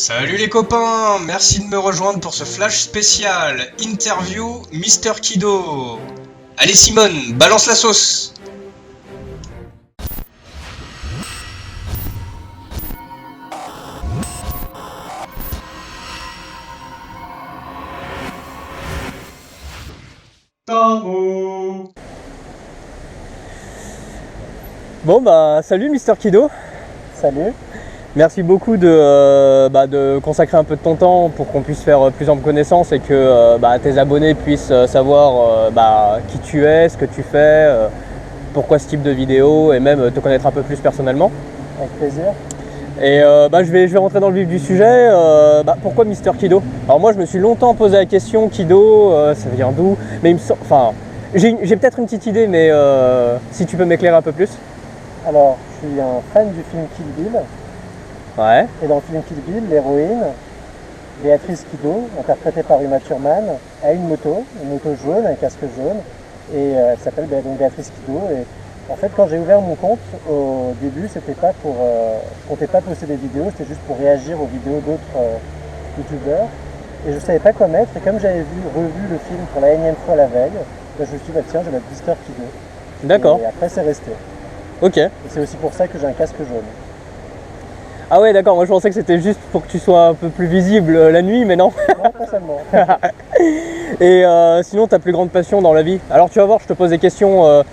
Salut les copains, merci de me rejoindre pour ce flash spécial interview Mister Kido. Allez Simone, balance la sauce. Bon bah salut Mister Kido, Salut. merci beaucoup de consacrer un peu de ton temps pour qu'on puisse faire plus ample connaissance et que tes abonnés puissent savoir qui tu es, ce que tu fais, pourquoi ce type de vidéo et même te connaître un peu plus personnellement. Avec plaisir. Et je vais rentrer dans le vif du sujet. Pourquoi Mister Kido? Alors moi je me suis longtemps posé la question Kido, ça vient d'où? Mais j'ai peut-être une petite idée, mais si tu peux m'éclairer un peu plus. Alors, je suis un fan du film Kill Bill. Ouais. Et dans le film Kill Bill, l'héroïne, Béatrice Kido, interprétée par Uma Thurman, a une moto jaune, un casque jaune. Et elle s'appelle donc Béatrice Kido. Et en fait, quand j'ai ouvert mon compte, au début, c'était pas pour. Je comptais pas poster des vidéos, c'était juste pour réagir aux vidéos d'autres youtubeurs. Et je savais pas quoi mettre. Et comme j'avais revu le film pour la énième fois la veille, je me suis dit, tiens, je vais mettre Mister Kido. D'accord. Et après, c'est resté. Ok. Et c'est aussi pour ça que j'ai un casque jaune. Ah ouais, d'accord, moi je pensais que c'était juste pour que tu sois un peu plus visible la nuit, mais non. Non, pas seulement. Et sinon, ta plus grande passion dans la vie? Alors tu vas voir, je te pose des questions,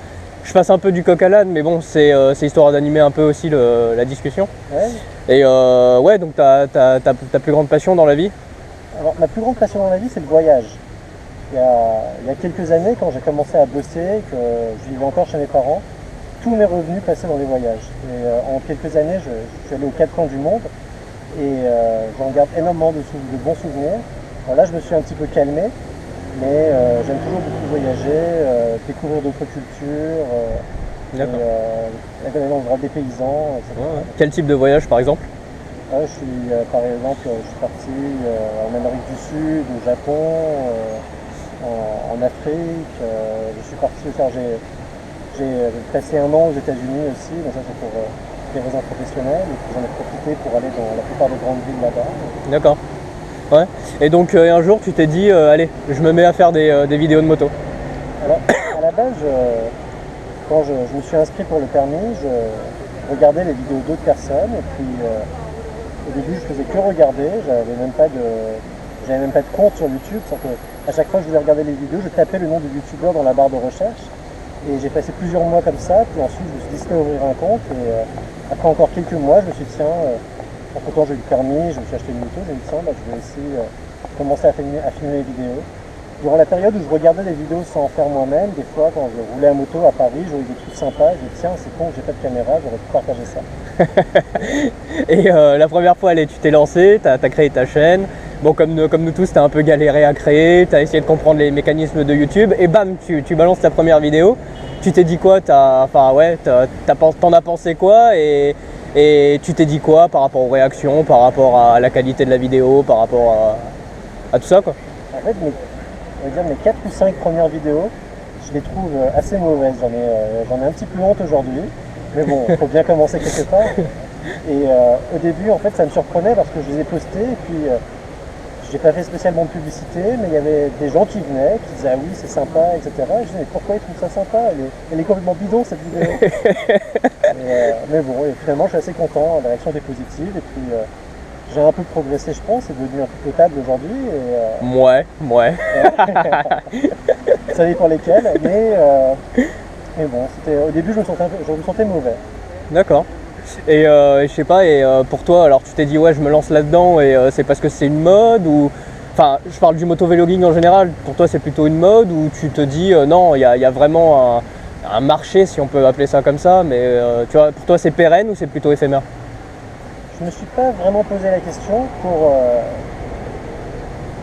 je passe un peu du coq à l'âne, mais bon, c'est histoire d'animer un peu aussi la discussion. Ouais. Et ouais, donc ta plus grande passion dans la vie? Alors, ma plus grande passion dans la vie, c'est le voyage. Il y a quelques années, quand j'ai commencé à bosser, que je vivais encore chez mes parents, tous mes revenus passaient dans les voyages. Et en quelques années, je suis allé aux quatre coins du monde et j'en garde énormément de bons souvenirs. Alors là, je me suis un petit peu calmé, mais j'aime toujours beaucoup voyager, découvrir d'autres cultures, aller dans le droit des paysans, etc. Ouais. Quel type de voyage par exemple? Par exemple, je suis parti en Amérique du Sud, au Japon, en Afrique. Je suis parti faire. J'ai passé un an aux États-Unis aussi, mais ça c'est pour des raisons professionnelles, et puis j'en ai profité pour aller dans la plupart des grandes villes là-bas. D'accord. Ouais. Et donc un jour tu t'es dit, allez, je me mets à faire des vidéos de moto. Alors, à la base, quand je me suis inscrit pour le permis, je regardais les vidéos d'autres personnes, et puis au début je faisais que regarder, j'avais même pas de compte sur YouTube, sans que à chaque fois que je voulais regarder les vidéos, je tapais le nom du youtubeur dans la barre de recherche. Et j'ai passé plusieurs mois comme ça, puis ensuite je me suis décidé d'ouvrir un compte, et après encore quelques mois, je me suis dit, tiens, entre-temps j'ai eu le permis, je me suis acheté une moto, j'ai dit, tiens, je vais aussi commencer à filmer les vidéos. Durant la période où je regardais les vidéos sans en faire moi-même, des fois quand je roulais à moto à Paris, je voyais des trucs sympas, je me dis, tiens, c'est con que j'ai pas de caméra, j'aurais pu partager ça. Et la première fois, allez, tu t'es lancé, t'as créé ta chaîne. Bon, comme nous tous, t'as un peu galéré à créer, t'as essayé de comprendre les mécanismes de YouTube, et bam, tu balances ta première vidéo. Tu t'es dit quoi? T'en as pensé quoi? Et tu t'es dit quoi par rapport aux réactions, par rapport à la qualité de la vidéo, par rapport à tout ça, quoi? En fait, on va dire mes 4 ou 5 premières vidéos, je les trouve assez mauvaises. J'en ai un petit peu honte aujourd'hui, mais bon, il faut bien commencer quelque part. Et au début, en fait, ça me surprenait parce que je les ai postées, et puis j'ai pas fait spécialement de publicité, mais il y avait des gens qui venaient, qui disaient ah oui c'est sympa, etc. Et je disais mais pourquoi ils trouvent ça sympa, elle est complètement bidon cette vidéo. Mais bon, et finalement je suis assez content, la réaction était positive, et puis j'ai un peu progressé je pense, c'est devenu un peu potable aujourd'hui. Ouais. Ça dépend lesquels, mais bon, au début je me sentais mauvais. D'accord. Et je sais pas, pour toi, alors tu t'es dit ouais je me lance là-dedans et c'est parce que c'est une mode ou... Enfin, je parle du motovlogging en général, pour toi c'est plutôt une mode ou tu te dis non, il y a vraiment un marché si on peut appeler ça comme ça, mais tu vois, pour toi c'est pérenne ou c'est plutôt éphémère? Je me suis pas vraiment posé la question.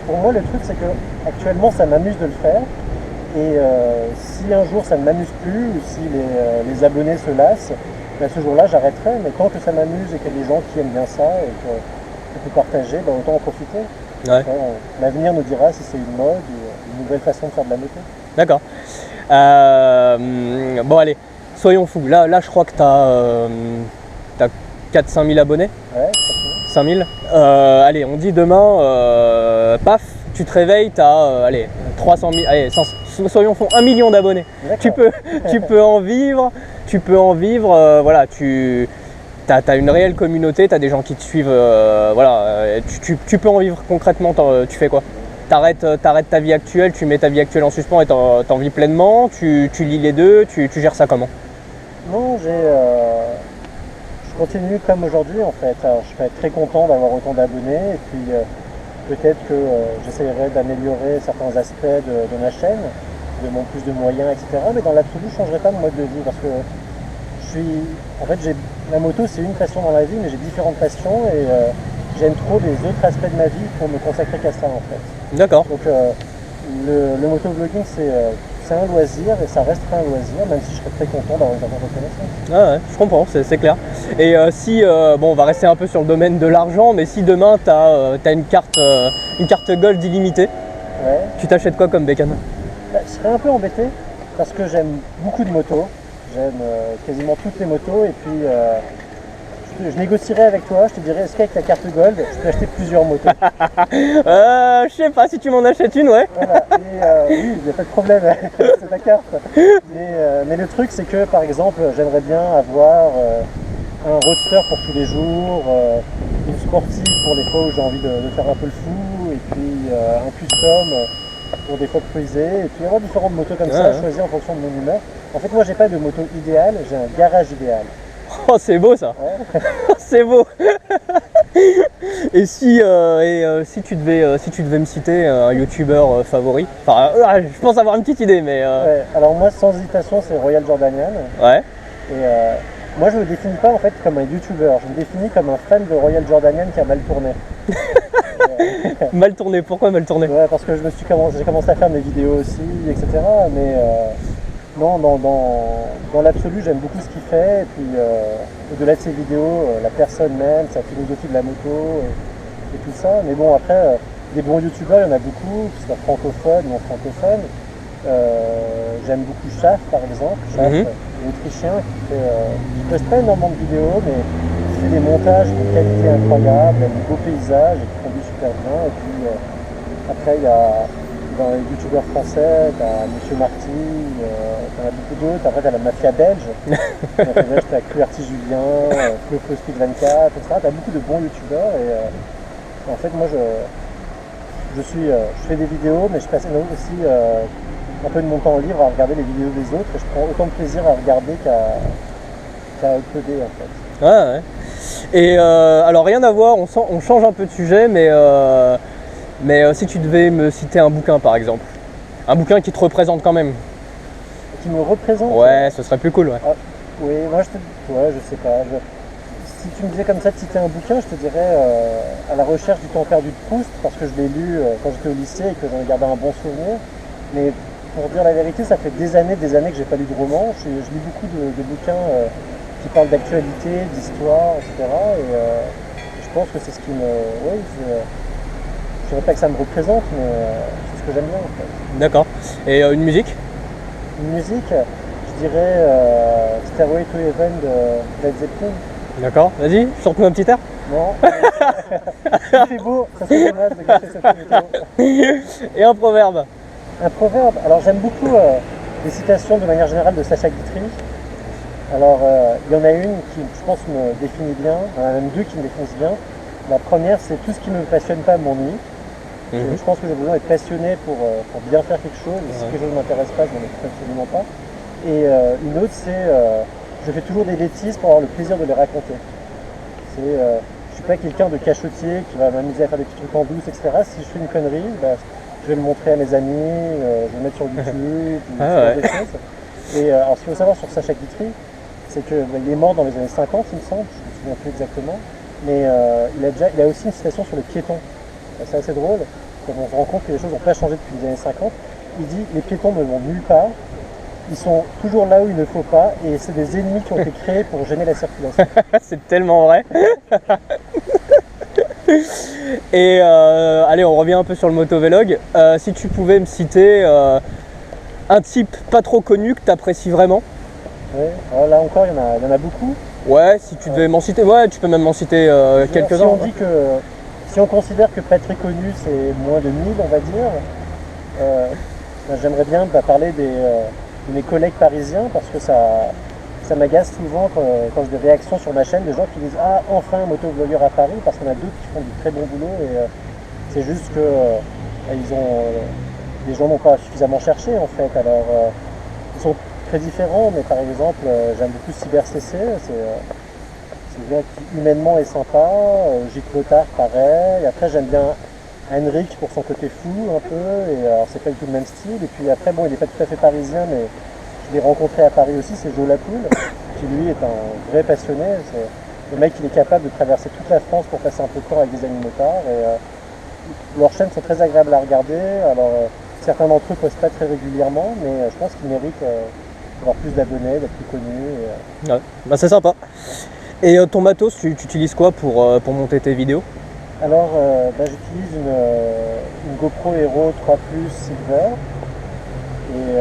Pour moi le truc c'est que actuellement ça m'amuse de le faire. Et si un jour ça ne m'amuse plus ou si les abonnés se lassent, ce jour-là j'arrêterai, mais tant que ça m'amuse et qu'il y a des gens qui aiment bien ça et que je peux partager, autant en profiter. Ouais. L'avenir nous dira si c'est une mode ou une nouvelle façon de faire de la moto. D'accord. Bon allez, soyons fous. Là je crois que t'as 4-5 000 abonnés. Ouais, 5000. Allez, on dit demain, paf, tu te réveilles, t'as, allez, 300 000, allez, soyons fond, 1 million d'abonnés. Tu peux en vivre, voilà, t'as une réelle communauté, t'as des gens qui te suivent, voilà, tu peux en vivre concrètement, tu fais quoi? T'arrêtes ta vie actuelle, tu mets ta vie actuelle en suspens et t'en vis pleinement, tu lis les deux, tu gères ça comment? Non, je continue comme aujourd'hui en fait. Alors, je serais très content d'avoir autant d'abonnés et puis peut-être que j'essaierai d'améliorer certains aspects de ma chaîne, de mon plus de moyens, etc. Mais dans l'absolu, je ne changerai pas de mode de vie parce que la moto c'est une passion dans la vie, mais j'ai différentes passions et j'aime trop les autres aspects de ma vie pour me consacrer qu'à ça en fait. D'accord. Donc le motovlogging c'est un loisir et ça restera un loisir, même si je serais très content d'avoir une certaine reconnaissance. Ah ouais, je comprends, c'est clair. Et si, bon, on va rester un peu sur le domaine de l'argent, mais si demain t'as une carte Gold illimitée, Ouais. tu t'achètes quoi comme bécane? Bah, je serais un peu embêté parce que j'aime beaucoup de motos, j'aime quasiment toutes les motos et puis je négocierais avec toi, je te dirais est-ce qu'avec ta carte Gold, je peux acheter plusieurs motos. Je sais pas, si tu m'en achètes une, ouais. Voilà. Et, oui, il n'y a pas de problème, c'est ta carte. Mais le truc c'est que par exemple j'aimerais bien avoir un roadster pour tous les jours, une sportive pour les fois où j'ai envie de faire un peu le fou, et puis un custom pour des fois cruiser, et puis avoir différentes motos comme ça, Ouais. choisir en fonction de mon humeur. En fait moi j'ai pas de moto idéale, j'ai un garage idéal. Oh, c'est beau ça. Ouais. C'est beau. Et si tu devais me citer un youtubeur favori, enfin, je pense avoir une petite idée, mais Ouais. Alors moi sans hésitation c'est Royal Jordanian, ouais. et moi je me définis pas en fait comme un youtubeur, je me définis comme un fan de Royal Jordanian qui a mal tourné. Mal tourné. Pourquoi mal tourné? Ouais, parce que j'ai commencé à faire mes vidéos aussi, etc. Mais non, dans l'absolu, j'aime beaucoup ce qu'il fait. Et puis, au-delà de ses vidéos, la personne même, sa philosophie de la moto et tout ça. Mais bon, après, des bons youtubeurs, il y en a beaucoup, qu'ils soient francophones, non francophones. J'aime beaucoup Schaff, par exemple. Schaff, l'Autrichien, qui poste pas énormément de vidéos, mais qui fait des montages de qualité incroyable, avec de beaux paysages, et qui conduit super bien. Et puis, après, il y a dans les youtubeurs français, t'as Monsieur Marty, t'en as beaucoup d'autres. Après, t'as la mafia belge. T'as QWERTY Julien, Flo Speed 24, etc. T'as beaucoup de bons youtubeurs. Et en fait, moi, je fais des vidéos, mais je passe aussi un peu de mon temps libre à regarder les vidéos des autres. Et je prends autant de plaisir à regarder qu'à uploader, en fait. Ouais, ouais. Et alors rien à voir, on change un peu de sujet, mais si tu devais me citer un bouquin par exemple, un bouquin qui te représente quand même. Qui me représente. Ouais, ce serait plus cool, ouais. Ah, oui, moi je sais pas. Si tu me disais comme ça de citer un bouquin, je te dirais À la recherche du temps perdu de Proust, parce que je l'ai lu quand j'étais au lycée et que j'en ai gardé un bon souvenir. Mais pour dire la vérité, ça fait des années que j'ai pas lu de roman. Je lis beaucoup de bouquins qui parlent d'actualité, d'histoire, etc. Et je pense que c'est ce qui me... Oui, je dirais pas que ça me représente, mais c'est ce que j'aime bien en fait. D'accord. Et une musique? Une musique, je dirais Stairway to Heaven de Led Zeppelin. D'accord, vas-y, chante-nous un petit air. Non, il fait beau, ça serait dommage de gâcher cette météo. Et un proverbe. Un proverbe, alors j'aime beaucoup les citations de manière générale de Sacha Guitry. Alors il y en a une qui je pense me définit bien, il y en a même deux qui me définissent bien. La première c'est tout ce qui ne me passionne pas m'ennuie. Je pense que j'ai besoin d'être passionné pour bien faire quelque chose, et si quelque chose ne m'intéresse pas, je n'en occupe absolument pas. Et une autre c'est je fais toujours des bêtises pour avoir le plaisir de les raconter. Je ne suis pas quelqu'un de cachotier qui va m'amuser à faire des petits trucs en douce, etc. Si je fais une connerie, je vais le montrer à mes amis, je vais le mettre sur YouTube, des choses. Et alors ce qu'il faut savoir sur Sacha Guitry, c'est qu'il est mort dans les années 50, il me semble, je ne me souviens plus exactement, mais il a aussi une citation sur les piétons. C'est assez drôle, quand on se rend compte que les choses n'ont pas changé depuis les années 50. Il dit « les piétons ne vont nulle part, ils sont toujours là où il ne faut pas, et c'est des ennemis qui ont été créés pour gêner la circulation. » C'est tellement vrai. Et allez, on revient un peu sur le motovlog. Si tu pouvais me citer un type pas trop connu que tu apprécies vraiment. Ouais. Alors là encore, il y en a beaucoup. Ouais, si tu devais m'en citer, ouais, tu peux même m'en citer quelques-uns. Si on dit que, si on considère que pas très connu, c'est moins de 1000, on va dire, j'aimerais bien parler de mes collègues parisiens parce que ça m'agace souvent quand j'ai des réactions sur ma chaîne, des gens qui disent ah enfin un motovlogueur à Paris, parce qu'on a d'autres qui font du très bon boulot et c'est juste que les gens n'ont pas suffisamment cherché en fait. Alors ils sont très différents, mais par exemple j'aime beaucoup CyberCC, c'est bien qui humainement est sympa, Gilles Clotard pareil, et après j'aime bien Henrik pour son côté fou un peu, et alors c'est pas du tout le même style, et puis après bon il n'est pas tout à fait parisien, mais je l'ai rencontré à Paris aussi, c'est Joe Lapoule, qui lui est un vrai passionné, c'est le mec il est capable de traverser toute la France pour passer un peu de temps avec des amis motards, et leurs chaînes sont très agréables à regarder, alors certains d'entre eux postent pas très régulièrement, mais je pense qu'ils méritent d'avoir plus d'abonnés, d'être plus connus. Ouais, bah c'est sympa. Et ton matos, tu utilises quoi pour monter tes vidéos? Alors, j'utilise une GoPro Hero 3 Plus Silver. Et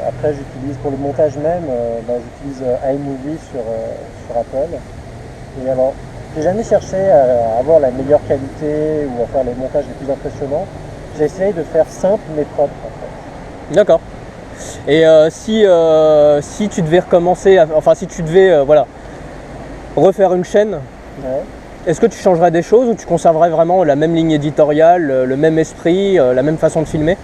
après, j'utilise pour le montage même, j'utilise iMovie sur Apple. Et alors, j'ai jamais cherché à avoir la meilleure qualité ou à faire les montages les plus impressionnants. J'ai essayé de faire simple mais propre en fait. D'accord. Et si tu devais recommencer, enfin si tu devais refaire une chaîne, Ouais. est-ce que tu changerais des choses ou tu conserverais vraiment la même ligne éditoriale, le même esprit, la même façon de filmer?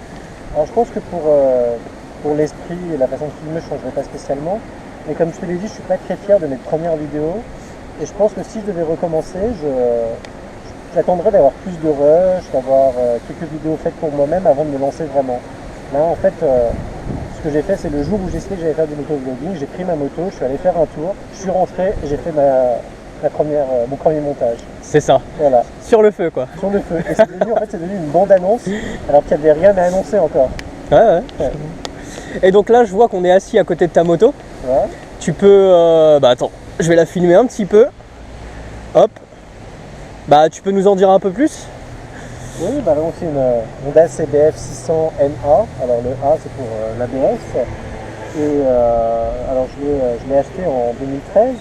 Alors je pense que pour l'esprit et la façon de filmer, je ne changerais pas spécialement. Mais comme je te l'ai dit, je suis pas très fier de mes premières vidéos. Et je pense que si je devais recommencer, j'attendrais d'avoir plus de rush, d'avoir quelques vidéos faites pour moi-même avant de me lancer vraiment. Là en fait, ce que j'ai fait, c'est le jour où j'ai décidé que j'allais faire du motovlogging, j'ai pris ma moto, je suis allé faire un tour, je suis rentré et j'ai fait mon premier montage. C'est ça. Voilà, Sur le feu quoi. sur le feu. Et c'est devenu une bande-annonce, alors qu'il n'y avait rien à annoncer encore. Ouais, ouais. Ouais. Et donc là, je vois qu'on est assis à côté de ta moto. Ouais. Tu peux... attends, je vais la filmer un petit peu. Hop. Tu peux nous en dire un peu plus? Oui, donc c'est une Honda CBF 600 NA. Alors le A c'est pour l'ABS. Et alors je l'ai acheté en 2013.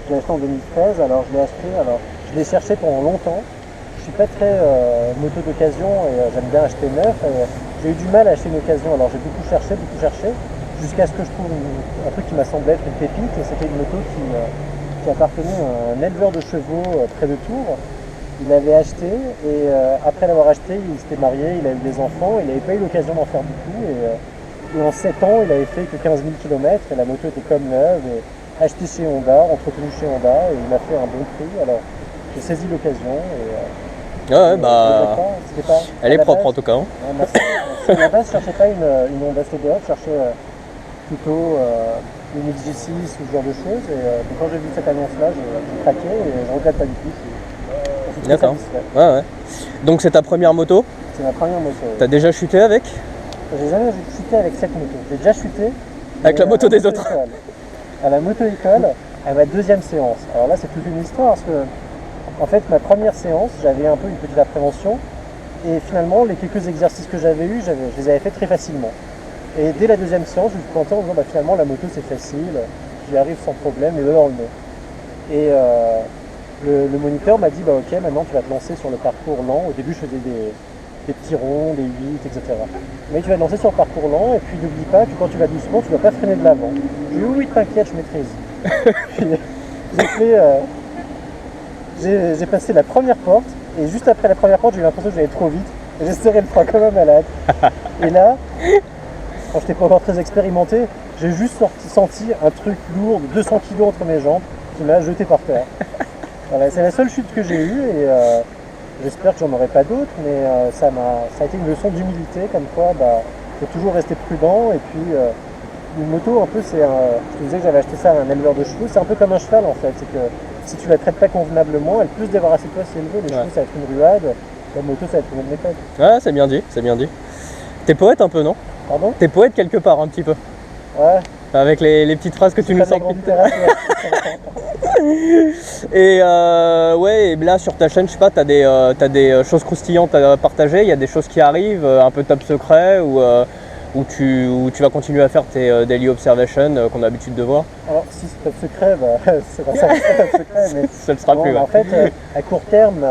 Je l'ai acheté en 2013. Alors je l'ai cherché pendant longtemps. Je suis pas très moto d'occasion et j'aime bien acheter neuf. J'ai eu du mal à acheter une occasion. Alors j'ai beaucoup cherché, jusqu'à ce que je trouve un truc qui m'a semblé être une pépite. Et c'était une moto qui appartenait à un éleveur de chevaux près de Tours. Il l'avait acheté et après l'avoir acheté, il s'était marié, il a eu des enfants, il n'avait pas eu l'occasion d'en faire beaucoup et en 7 ans, il avait fait que 15 000 km et la moto était comme neuve et acheté chez Honda, entretenu chez Honda et il m'a fait un bon prix. Alors j'ai saisi l'occasion et Elle est propre en tout cas. Hein. merci. À la base, je ne cherchais pas une Honda CBF, je cherchais plutôt une XG6 ou ce genre de choses et quand j'ai vu cette annonce-là, j'ai craqué et je ne regrette pas du tout. D'accord. Ouais. Donc c'est ta première moto? C'est ma première moto. T'as déjà chuté avec? J'ai jamais chuté avec cette moto. J'ai déjà chuté avec la moto des autres. À la moto-école, à ma deuxième séance. Alors là, c'est toute une histoire parce que, en fait, ma première séance, j'avais un peu une petite appréhension et finalement, les quelques exercices que j'avais eus, je les avais fait très facilement. Et dès la deuxième séance, je me suis planté en disant finalement, la moto c'est facile, j'y arrive sans problème, et dans le nez. Et le moniteur m'a dit ok, maintenant tu vas te lancer sur le parcours lent. Au début je faisais des petits ronds, des 8, etc. Mais tu vas te lancer sur le parcours lent et puis n'oublie pas que quand tu vas doucement, tu ne dois pas freiner de l'avant. J'ai dit oui, t'inquiète, je maîtrise. J'ai passé la première porte et juste après la première porte, j'ai eu l'impression que j'allais trop vite. Et j'ai serré le frein comme un malade. Et là, quand je n'étais pas encore très expérimenté, j'ai juste senti un truc lourd de 200 kg entre mes jambes qui m'a jeté par terre. Voilà, c'est la seule chute que j'ai eue et j'espère que j'en aurai pas d'autres, mais ça a été une leçon d'humilité, comme quoi faut toujours rester prudent. Et puis une moto, un peu, je te disais que j'avais acheté ça à un éleveur de chevaux, c'est un peu comme un cheval en fait, c'est que si tu la traites pas convenablement, elle peut se débarrasser de toi si elle veut. Les chevaux ça va être une ruade, la moto ça va être une méthode. Ouais, c'est bien dit, c'est bien dit. T'es poète un peu, non? Pardon? T'es poète quelque part un petit peu. Ouais. Avec les petites phrases que tu nous sors. Et et là sur ta chaîne, je sais pas, t'as des choses croustillantes à partager, il y a des choses qui arrivent, un peu top secret ou ou tu vas continuer à faire tes daily observations qu'on a l'habitude de voir? Alors, si c'est top secret, ça reste top secret, mais Ça le sera bon, plus, ouais. en fait, à court terme,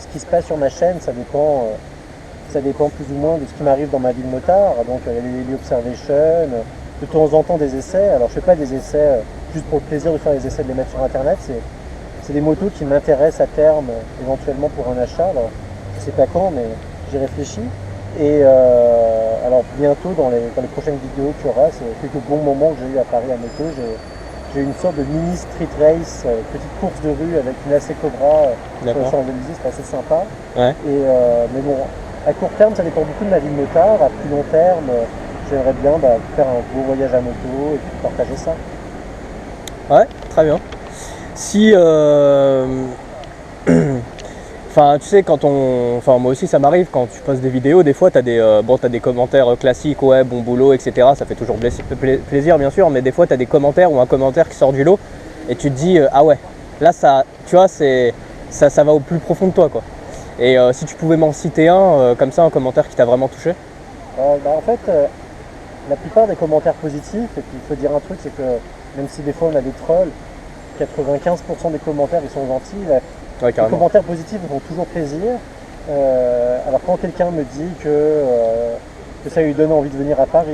ce qui se passe sur ma chaîne, ça dépend plus ou moins de ce qui m'arrive dans ma vie de motard. Donc, il y a les daily observations, de temps en temps des essais. Alors, je fais pas des essais juste pour le plaisir de faire des essais de les mettre sur Internet. C'est des motos qui m'intéressent à terme, éventuellement pour un achat. Alors, je sais pas quand, mais j'y réfléchis. Et alors bientôt dans les prochaines vidéos qu'il y aura, c'est quelques bons moments que j'ai eu à Paris à moto. J'ai eu une sorte de mini street race, petite course de rue avec une AC Cobra sur les Champs-Élysées, c'était assez sympa. Ouais. Et, mais bon, à court terme, ça dépend beaucoup de ma vie de motard. À plus long terme, j'aimerais bien faire un beau voyage à moto et puis partager ça. Ouais, très bien. Si enfin, tu sais, enfin, moi aussi ça m'arrive quand tu postes des vidéos, des fois t'as des commentaires classiques, ouais, bon boulot, etc. Ça fait toujours plaisir, bien sûr, mais des fois t'as des commentaires ou un commentaire qui sort du lot et tu te dis, ah ouais, là ça, tu vois, ça va au plus profond de toi, quoi. Et si tu pouvais m'en citer un, comme ça, un commentaire qui t'a vraiment touché? En fait, la plupart des commentaires positifs, et puis il faut dire un truc, c'est que même si des fois on a des trolls, 95% des commentaires ils sont gentils. Ouais, les commentaires positifs me font toujours plaisir. Alors quand quelqu'un me dit que ça lui donne envie de venir à Paris,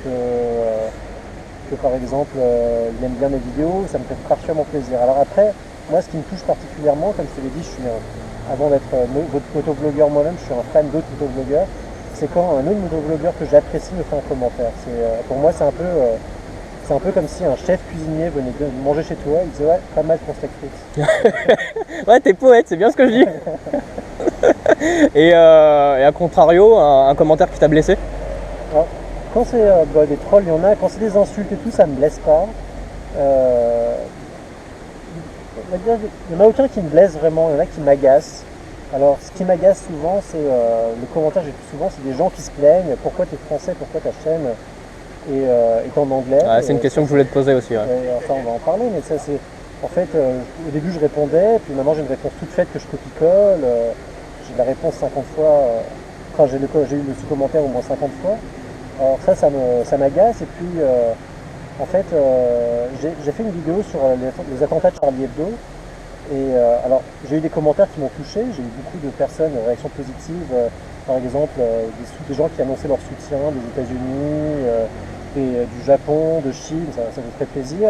que par exemple il aime bien mes vidéos, ça me fait particulièrement plaisir. Alors après, moi ce qui me touche particulièrement, comme je te l'ai dit, avant d'être motovlogueur moi-même, je suis un fan d'autres motovlogueurs. C'est quand un autre motovlogueur que j'apprécie me fait un commentaire. Pour moi c'est un peu comme si un chef cuisinier venait manger chez toi, il disait ouais, pas mal ton steak frites. Ouais, t'es poète, c'est bien ce que je dis. et à contrario, un commentaire qui t'a blessé? Alors, quand c'est des trolls, il y en a. Quand c'est des insultes et tout, ça me blesse pas. Il n'y en a aucun qui me blesse vraiment, il y en a qui m'agacent. Alors, ce qui m'agace souvent, c'est le commentaire que j'ai plus souvent, c'est des gens qui se plaignent. Pourquoi tu es français, pourquoi ta chaîne est en anglais. Ouais, c'est une question que je voulais te poser aussi. Ouais. Enfin, on va en parler, mais ça c'est... En fait, au début je répondais, puis maintenant j'ai une réponse toute faite que je copie-colle. J'ai la réponse 50 fois, enfin j'ai eu ce commentaire au moins 50 fois. Alors ça m'agace, et puis en fait j'ai fait une vidéo sur les attentats de Charlie Hebdo. Et alors j'ai eu des commentaires qui m'ont touché, j'ai eu beaucoup de personnes, réactions positives, par exemple des gens qui annonçaient leur soutien des États-Unis, du Japon, de Chine, ça me ferait plaisir.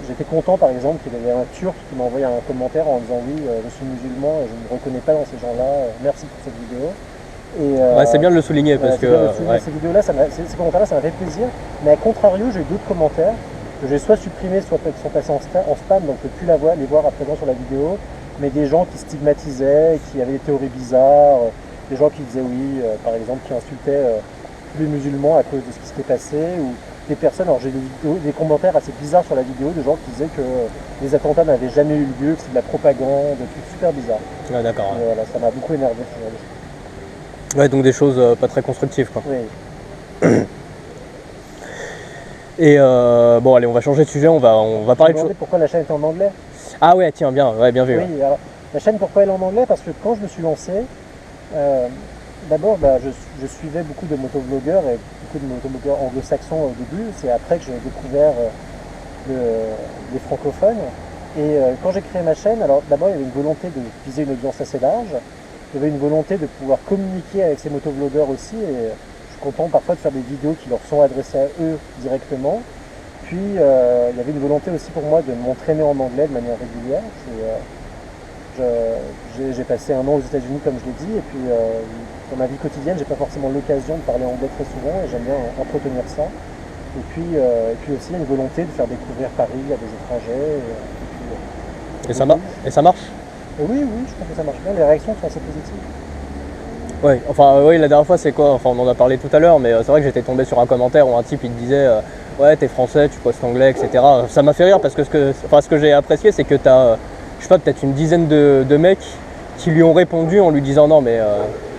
J'étais content par exemple qu'il y avait un Turc qui m'a envoyé un commentaire en disant oui, je suis musulman, je ne me reconnais pas dans ces gens-là, merci pour cette vidéo. Et, ouais, c'est bien de le souligner parce que ces vidéos-là, ces commentaires-là, ça m'a fait plaisir. Mais à contrario, j'ai eu d'autres commentaires que j'ai soit supprimés, soit qui sont passés en spam, donc je ne peux plus les voir à présent sur la vidéo. Mais des gens qui stigmatisaient, qui avaient des théories bizarres, des gens qui disaient oui, par exemple, qui insultaient tous les musulmans à cause de ce qui s'était passé, ou des personnes, alors j'ai des commentaires assez bizarres sur la vidéo, de gens qui disaient que les attentats n'avaient jamais eu lieu, que c'est de la propagande, des trucs super bizarres. Ouais, d'accord. Ouais. Voilà, ça m'a beaucoup énervé ce genre de choses. Ouais, donc des choses pas très constructives, quoi. Oui. Et bon, allez, on va changer de sujet, on va parler de choses. Pourquoi la chaîne est en anglais? Ah ouais, tiens, bien, ouais, bien vu. Oui, Ouais. alors, la chaîne, pourquoi elle est en anglais? Parce que quand je me suis lancé, d'abord, je suivais beaucoup de motovlogueurs et beaucoup de motovlogueurs anglo-saxons au début. C'est après que j'ai découvert les francophones. Et quand j'ai créé ma chaîne, alors d'abord, il y avait une volonté de viser une audience assez large. Il y avait une volonté de pouvoir communiquer avec ces motovlogueurs aussi. Et je suis content parfois de faire des vidéos qui leur sont adressées à eux directement. Puis il y avait une volonté aussi pour moi de m'entraîner en anglais de manière régulière. J'ai passé un an aux États-Unis comme je l'ai dit, et puis dans ma vie quotidienne, j'ai pas forcément l'occasion de parler anglais très souvent, et j'aime bien entretenir ça. Et puis aussi, il y a une volonté de faire découvrir Paris à des étrangers. Et ça marche? Oui, je trouve que ça marche bien. Les réactions sont assez positives. Ouais, enfin, oui, la dernière fois, c'est quoi? Enfin, on en a parlé tout à l'heure, mais c'est vrai que j'étais tombé sur un commentaire où un type il te disait ouais, t'es français, tu postes anglais, etc. Ça m'a fait rire parce que ce que j'ai apprécié, c'est que t'as, je sais pas, peut-être une dizaine de mecs qui lui ont répondu en lui disant non, mais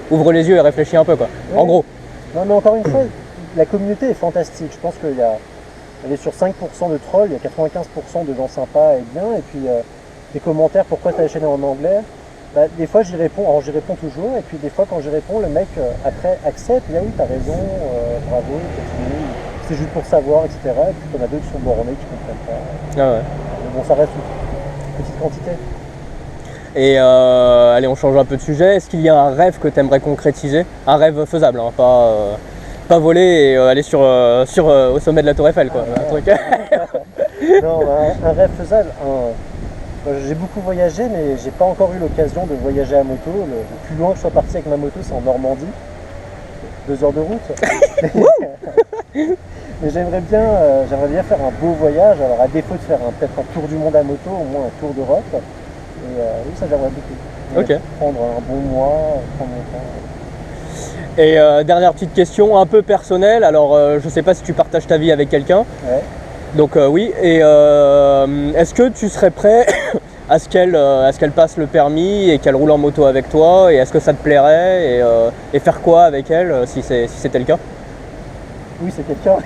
ouvre les yeux et réfléchis un peu, quoi. Oui. En gros. Non, mais encore une fois, la communauté est fantastique. Je pense qu'elle est sur 5% de trolls, il y a 95% de gens sympas et bien, et puis des commentaires, pourquoi ta chaîne est en anglais? Des fois j'y réponds, alors j'y réponds toujours, et puis des fois quand j'y réponds, le mec après accepte, il dit ah oui t'as raison, bravo, continue, c'est juste pour savoir, etc. Et puis t'en as d'autres qui sont bornés, qui comprennent pas. Ah ouais. Mais bon, ça reste une petite quantité. Et allez, on change un peu de sujet. Est-ce qu'il y a un rêve que tu aimerais concrétiser? Un rêve faisable, hein, pas voler et aller au sommet de la Tour Eiffel, quoi. Un truc. Non, un rêve faisable. J'ai beaucoup voyagé, mais j'ai pas encore eu l'occasion de voyager à moto. Le plus loin que je sois parti avec ma moto, c'est en Normandie. 2 heures de route. Mais j'aimerais bien faire un beau voyage. Alors à défaut de faire peut-être un tour du monde à moto, au moins un tour d'Europe. Et oui, ça j'aimerais beaucoup. Ok. Prendre un bon mois, prendre mon temps. Et dernière petite question, un peu personnelle. Alors, je sais pas si tu partages ta vie avec quelqu'un. Ouais. Donc oui. Et est-ce que tu serais prêt à ce qu'elle passe le permis et qu'elle roule en moto avec toi? Et est-ce que ça te plairait? Et faire quoi avec elle si c'était le cas? Oui, c'est quelqu'un.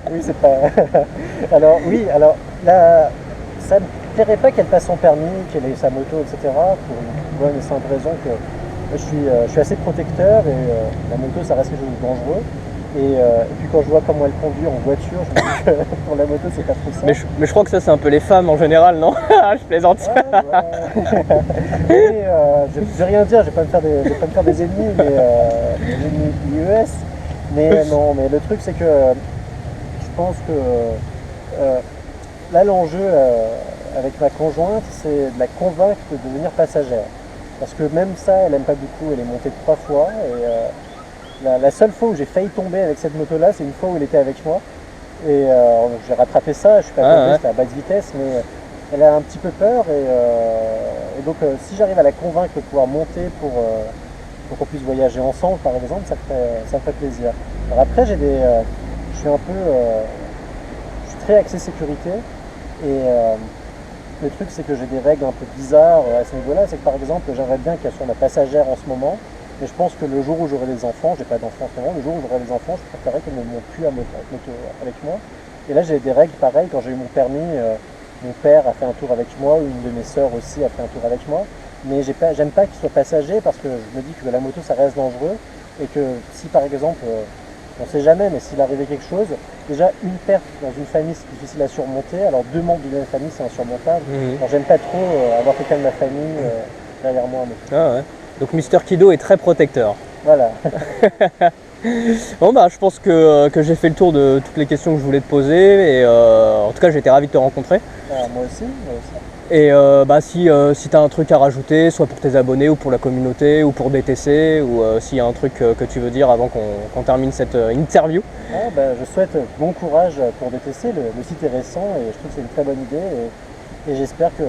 Oui, c'est pas. Alors là, ça me plairait pas qu'elle passe son permis, qu'elle ait sa moto, etc. Pour une bonne et simple raison que je suis assez protecteur et la moto, ça reste quelque chose de dangereux. Et puis quand je vois comment elle conduit en voiture, je me dis que pour la moto, c'est pas trop ça. Mais je crois que ça, c'est un peu les femmes en général, non? Je plaisante. Je vais rien dire, je vais pas me faire des ennemis, mais des ennemis IES. Mais non, mais le truc c'est que je pense que là l'enjeu avec ma conjointe, c'est de la convaincre de devenir passagère. Parce que même ça, elle aime pas beaucoup, elle est montée 3 fois. Et la seule fois où j'ai failli tomber avec cette moto-là, c'est une fois où elle était avec moi. Et j'ai rattrapé ça, je suis pas tombé, c'était à basse vitesse, mais elle a un petit peu peur. Et donc si j'arrive à la convaincre de pouvoir monter pour qu'on puisse voyager ensemble, par exemple, ça me ferait plaisir. Alors après, je suis très axé sécurité. Et le truc, c'est que j'ai des règles un peu bizarres à ce niveau-là. C'est que par exemple, j'aimerais bien qu'elle soit ma passagère en ce moment. Mais je pense que le jour où j'aurai des enfants, j'ai pas d'enfants en ce moment, le jour où j'aurai des enfants, je préférerais qu'elle ne monte plus à moto avec moi. Et là, j'ai des règles pareilles. Quand j'ai eu mon permis, mon père a fait un tour avec moi, ou une de mes sœurs aussi a fait un tour avec moi. Mais j'aime pas qu'il soit passager parce que je me dis que la moto, ça reste dangereux. Et que si par exemple, on sait jamais, mais s'il arrivait quelque chose, déjà une perte dans une famille, c'est difficile à surmonter. Alors 2 membres d'une même famille, c'est insurmontable. Alors j'aime pas trop avoir quelqu'un de ma famille derrière moi à moto. Ah ouais. Donc Mister Kido est très protecteur. Voilà. Bon bah je pense que j'ai fait le tour de toutes les questions que je voulais te poser et en tout cas j'ai été ravi de te rencontrer. Moi aussi. Et si tu as un truc à rajouter, soit pour tes abonnés ou pour la communauté ou pour DTC ou s'il y a un truc que tu veux dire avant qu'on termine cette interview. Je souhaite bon courage pour DTC, le site est récent et je trouve que c'est une très bonne idée et j'espère que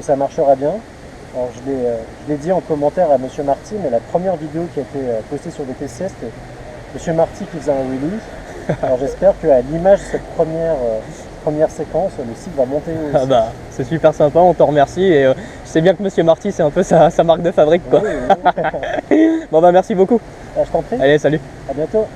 ça marchera bien. Alors je l'ai dit en commentaire à Monsieur Marty, mais la première vidéo qui a été postée sur DTC, c'était Monsieur Marty qui faisait un wheelie. Alors j'espère qu'à l'image de cette première séquence, le site va monter aussi. Ah bah c'est super sympa, on t'en remercie et je sais bien que Monsieur Marty c'est un peu sa marque de fabrique quoi. Oui. Bon bah merci beaucoup. Je t'en prie. Allez salut. À bientôt.